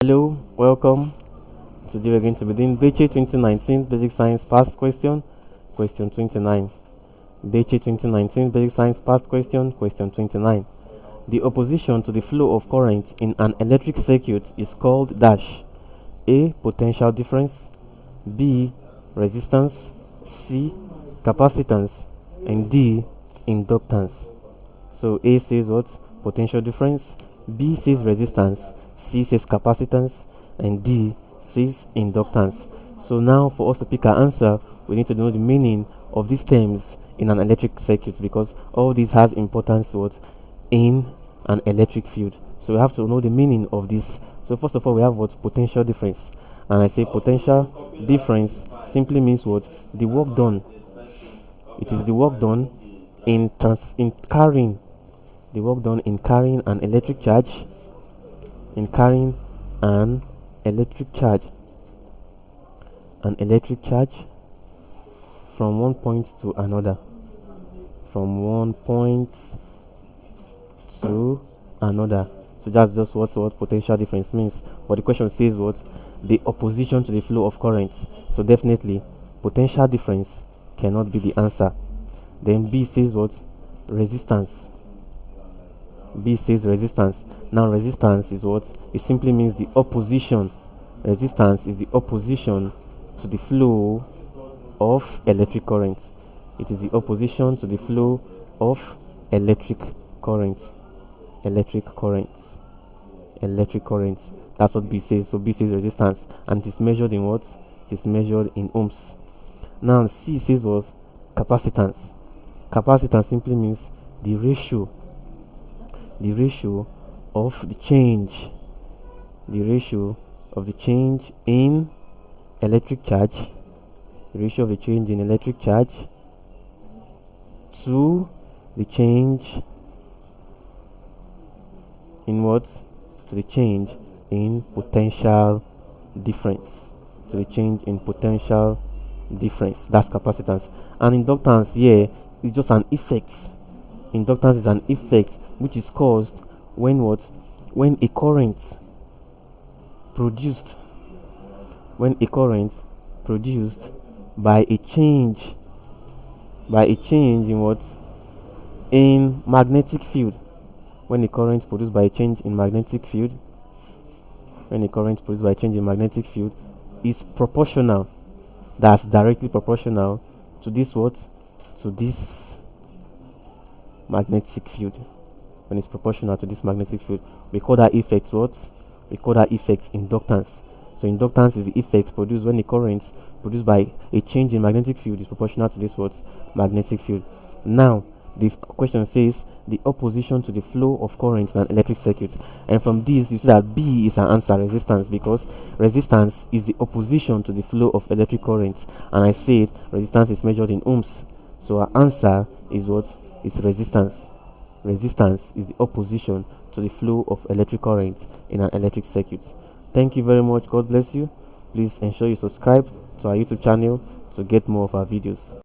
Hello, welcome. Today we're going to be doing BECE 2019 Basic Science Past Question, Question 29. BECE 2019 Basic Science Past Question, Question 29. The opposition to the flow of current in an electric circuit is called dash. A. Potential difference. B. Resistance. C. Capacitance. And D. Inductance. So A says what? Potential difference. B says resistance, C says capacitance, and D says inductance. So now for us to pick our answer, we need to know the meaning of these terms in an electric circuit, because all this has importance what in an electric field. So we have to know the meaning of this. So first of all, we have what? Potential difference. And I say potential difference simply means what? The work done. It is the work done in carrying an electric charge, from one point to another, so that's just what potential difference means. But the question says what? The opposition to the flow of current. So definitely potential difference cannot be the answer. Then B says what? Resistance. B says resistance. Now resistance is what? It simply means the opposition. Resistance is the opposition to the flow of electric current. It is the opposition to the flow of electric current. Electric current. That's what B says. So B says resistance, and it is measured in what? It is measured in ohms. Now C says what? Capacitance. Capacitance simply means the ratio of the change in electric charge, to the change in what? To the change in potential difference. That's capacitance. And inductance here is just an effect. Inductance is an effect which is caused when a current produced by a change in what? In magnetic field. When a current produced by a change in magnetic field is proportional, that's directly proportional to this magnetic field. When it's proportional to this magnetic field, we call that effect what? We call that effect inductance. So inductance is the effect produced when the current produced by a change in magnetic field is proportional to this magnetic field. Now the question says the opposition to the flow of current in an electric circuit, and from this you see that B is an answer, resistance, because resistance is the opposition to the flow of electric current, and I said resistance is measured in ohms. So our answer is what? Is resistance. Resistance is the opposition to the flow of electric current in an electric circuit. Thank you very much. God bless you. Please ensure you subscribe to our YouTube channel to get more of our videos.